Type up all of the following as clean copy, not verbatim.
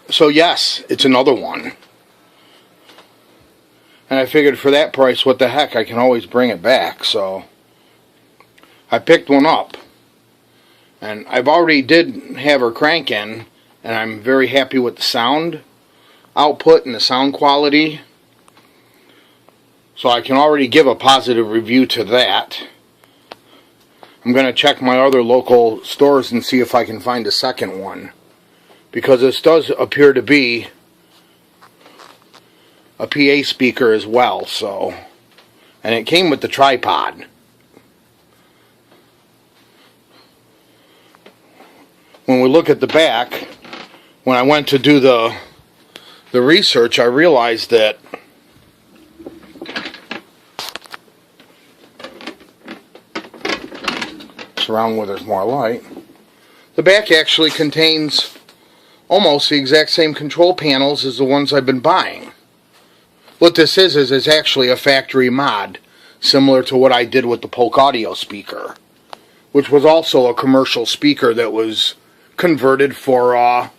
So yes, it's another one. And I figured for that price, what the heck, I can always bring it back. So I picked one up. And I've already did have her cranking, and I'm very happy with the sound output and the sound quality. So I can already give a positive review to that. I'm going to check my other local stores and see if I can find a second one. Because this does appear to be a PA speaker as well, so. And it came with the tripod. When we look at the back, when I went to do the research, I realized that around where there's more light. The back actually contains almost the exact same control panels as the ones I've been buying. What this is actually a factory mod, similar to what I did with the Polk Audio speaker, which was also a commercial speaker that was converted for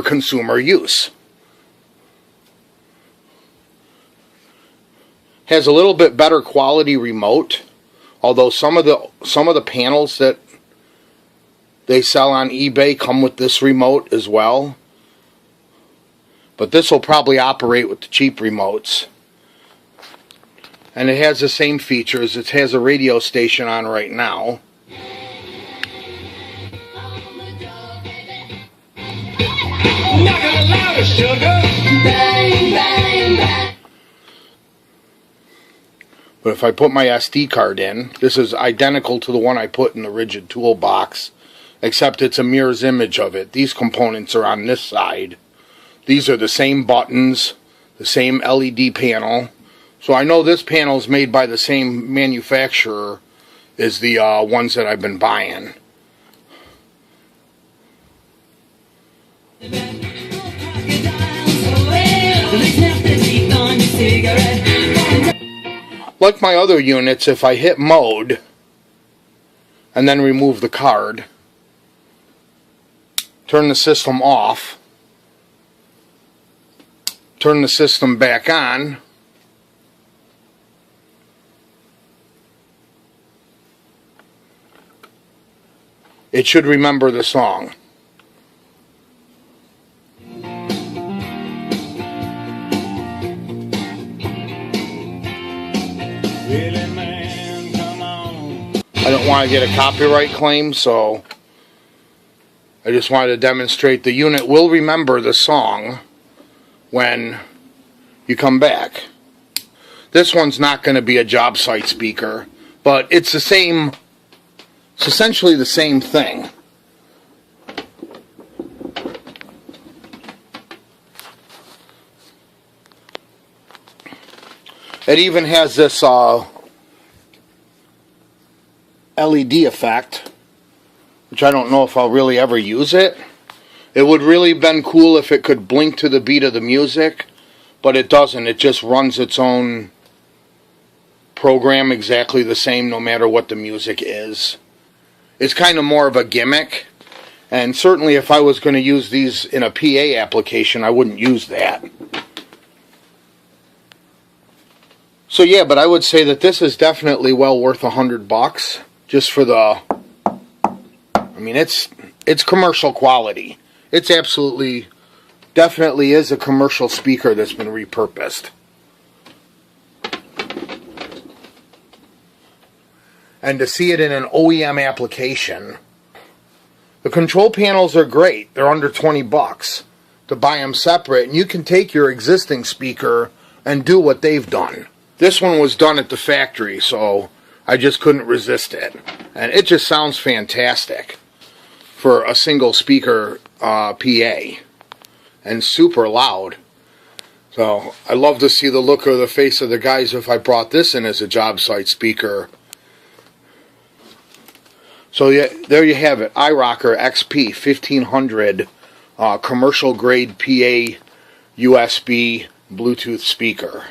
consumer use. Has a little bit better quality remote. Although some of the panels that they sell on eBay come with this remote as well. But this will probably operate with the cheap remotes. And it has the same features. It has a radio station on right now. But if I put my SD card in, this is identical to the one I put in the rigid toolbox, except it's a mirror's image of it. These components are on this side. These are the same buttons, the same LED panel. So I know this panel is made by the same manufacturer as the ones that I've been buying. Like my other units, if I hit mode and then remove the card, turn the system off, turn the system back on, it should remember the song. I don't want to get a copyright claim, so I just wanted to demonstrate the unit will remember the song when you come back. This one's not going to be a job site speaker, but it's the same, it's essentially the same thing. It even has this LED effect, which I don't know if I'll really ever use it. It would really have been cool if it could blink to the beat of the music, but it doesn't. It just runs its own program exactly the same no matter what the music is. It's kind of more of a gimmick, and certainly if I was going to use these in a PA application, I wouldn't use that. So yeah, but I would say that this is definitely well worth $100 just for the, I mean, it's commercial quality. It's absolutely, definitely is a commercial speaker that's been repurposed. And to see it in an OEM application, the control panels are great. They're under $20 to buy them separate, and you can take your existing speaker and do what they've done. This one was done at the factory, so I just couldn't resist it. And it just sounds fantastic for a single speaker PA. And super loud. So I love to see the look of the face of the guys if I brought this in as a job site speaker. So yeah, there you have it. Irocker XP 1500 commercial grade PA USB Bluetooth speaker.